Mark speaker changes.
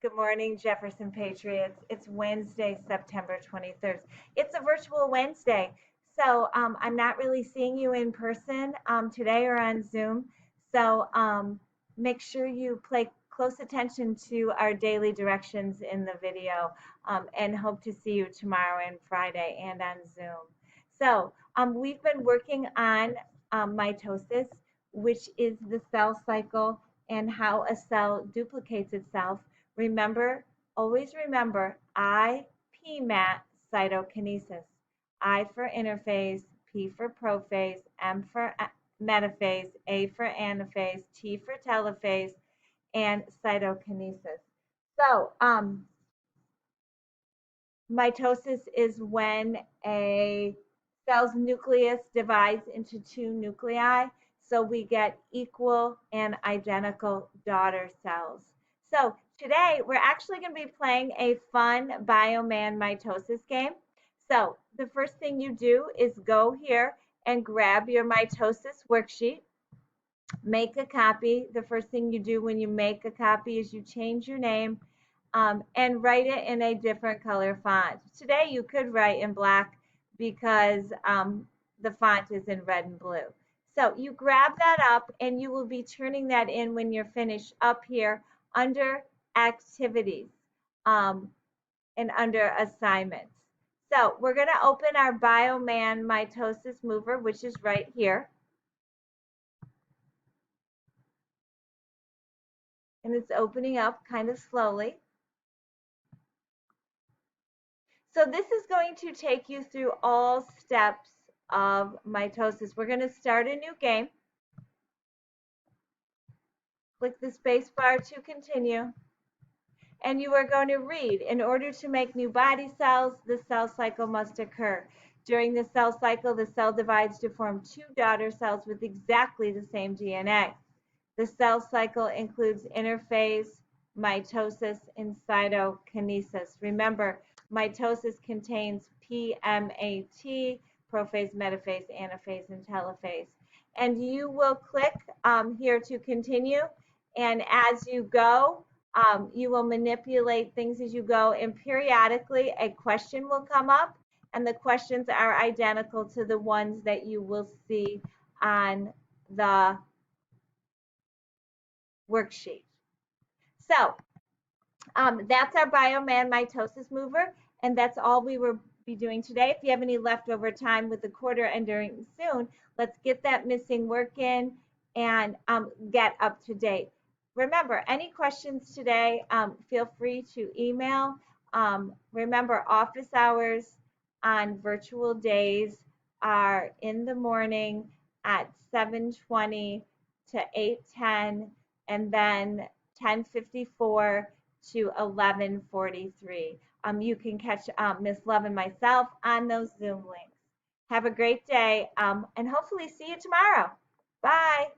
Speaker 1: Good morning, Jefferson Patriots. It's Wednesday, September 23rd. It's a virtual Wednesday, so I'm not really seeing you in person today or on Zoom. So make sure you pay close attention to our daily directions in the video and hope to see you tomorrow and Friday and on Zoom. So we've been working on mitosis, which is the cell cycle and how a cell duplicates itself. Remember, always remember, PMAT cytokinesis. I for interphase, P for prophase, M for metaphase, A for anaphase, T for telophase, and cytokinesis. So, mitosis is when a cell's nucleus divides into two nuclei, so we get equal and identical daughter cells. So today we're actually going to be playing a fun Bioman mitosis game. So the first thing you do is go here and grab your mitosis worksheet. Make a copy. The first thing you do when you make a copy is you change your name and write it in a different color font. Today you could write in black because the font is in red and blue. So you grab that up and you will be turning that in when you're finished up here under activities and under assignments. So we're going to open our Bioman mitosis mover, which is right here. And it's opening up kind of slowly. So this is going to take you through all steps of mitosis. We're going to start a new game. Click the space bar to continue. And you are going to read, in order to make new body cells, the cell cycle must occur. During the cell cycle, the cell divides to form two daughter cells with exactly the same DNA. The cell cycle includes interphase, mitosis, and cytokinesis. Remember, mitosis contains PMAT, prophase, metaphase, anaphase, and telophase. And you will click here to continue. And as you go, you will manipulate things as you go. And periodically, a question will come up. And the questions are identical to the ones that you will see on the worksheet. So that's our Bioman mitosis mover, and that's all we will be doing today. If you have any leftover time with the quarter ending soon, let's get that missing work in and get up to date. Remember, any questions today, feel free to email. Remember, office hours on virtual days are in the morning at 7:20 to 8:10, and then 10:54 to 11:43. You can catch Miss Love and myself on those Zoom links. Have a great day and hopefully see you tomorrow. Bye.